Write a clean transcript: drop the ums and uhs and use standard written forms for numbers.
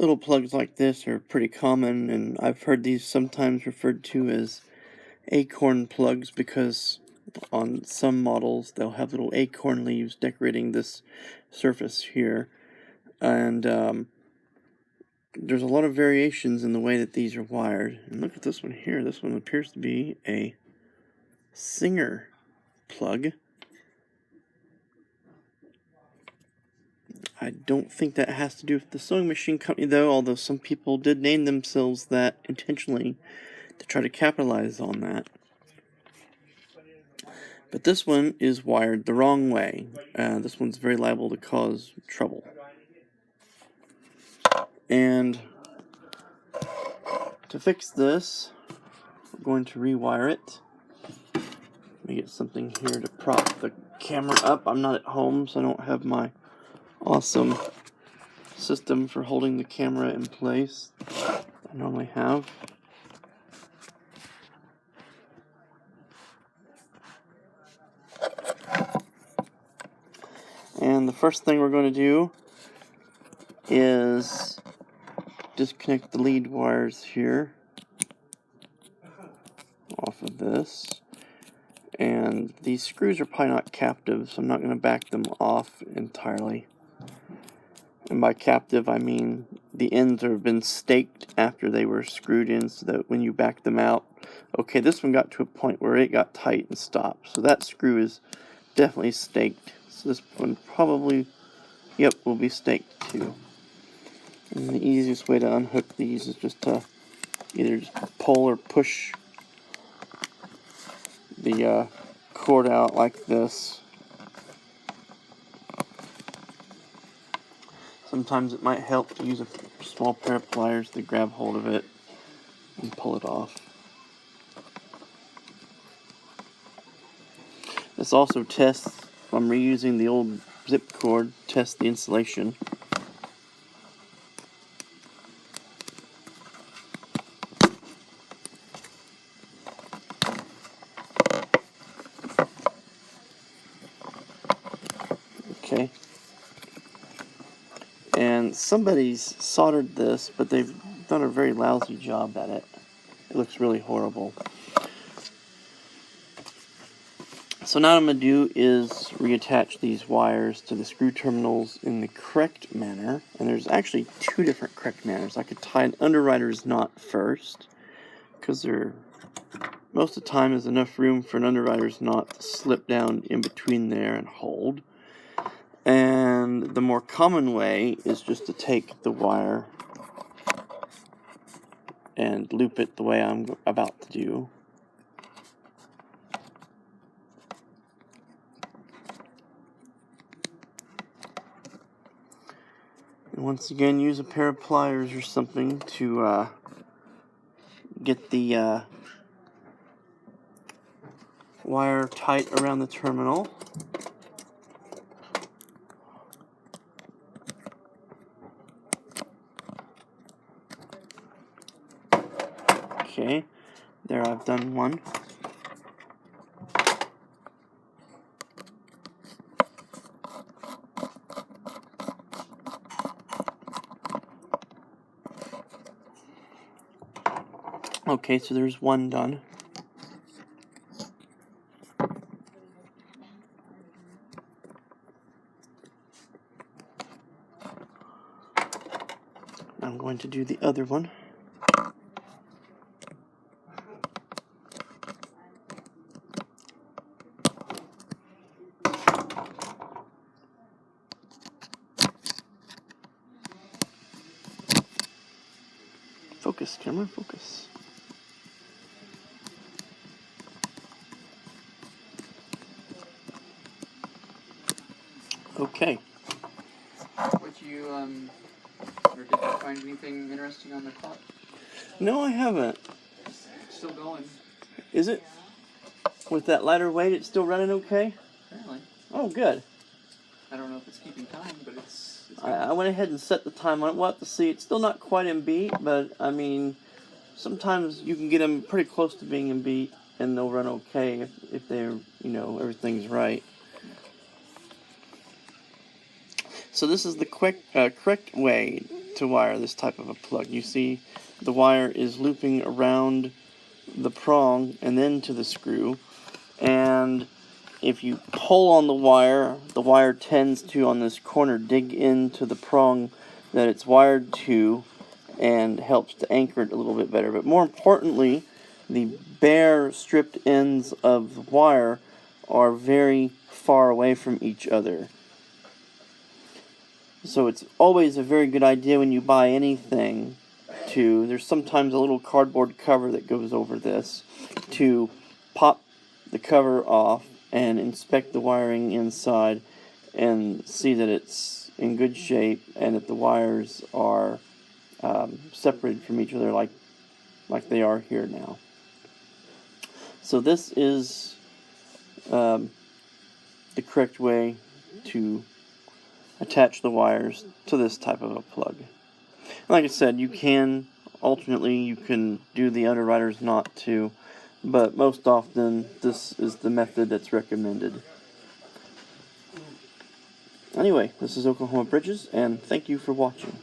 Little plugs like this are pretty common, and I've heard these sometimes referred to as acorn plugs because on some models they'll have little acorn leaves decorating this surface here. And there's a lot of variations in the way that these are wired. And look at this one here. This one appears to be a Singer plug. I don't think that has to do with the sewing machine company though, although some people did name themselves that intentionally to try to capitalize on that. But this one is wired the wrong way. This one's very liable to cause trouble. And to fix this, we're going to rewire it. Let me get something here to prop the camera up. I'm not at home, so I don't have my awesome system for holding the camera in place I normally have. And the first thing we're going to do is disconnect the lead wires here off of this. And these screws are probably not captive, so I'm not going to back them off entirely. And by captive, I mean the ends have been staked after they were screwed in, so that when you back them out, okay, this one got to a point where it got tight and stopped. So that screw is definitely staked. So this one probably, yep, will be staked too. And the easiest way to unhook these is just to either just pull or push the cord out like this. Sometimes it might help to use a small pair of pliers to grab hold of it and pull it off. This also tests, I'm reusing the old zip cord, test the insulation. Okay. And somebody's soldered this, but they've done a very lousy job at it. It looks really horrible. So now what I'm going to do is reattach these wires to the screw terminals in the correct manner. And there's actually two different correct manners. I could tie an underwriter's knot first, because there most of the time is enough room for an underwriter's knot to slip down in between there and hold. And the more common way is just to take the wire and loop it the way I'm about to do. And once again, use a pair of pliers or something to get the wire tight around the terminal. Okay, there I've done one. Okay, so there's one done. I'm going to do the other one. Focus, camera, focus. Okay. Would you, or did you find anything interesting on the clock? No, I haven't. It's still going. Is it? With that lighter weight, it's still running okay? Apparently. Oh, good. I don't know if it's keeping time, but it's I went ahead and set the time on it. We'll have to see. It's still not quite in beat, but, I mean, sometimes you can get them pretty close to being in beat, and they'll run okay if they're, everything's right. So this is the correct way to wire this type of a plug. You see the wire is looping around the prong and then to the screw, and if you pull on the wire tends to, on this corner, dig into the prong that it's wired to and helps to anchor it a little bit better. But more importantly, the bare stripped ends of the wire are very far away from each other. So it's always a very good idea when you buy anything there's sometimes a little cardboard cover that goes over this, to pop the cover off and inspect the wiring inside and see that it's in good shape and that the wires are separated from each other like they are here now. So this is the correct way to attach the wires to this type of a plug. Like I said, you can do the underwriters knot too, but most often this is the method that's recommended. Anyway, this is Oklahoma Bridges, and thank you for watching.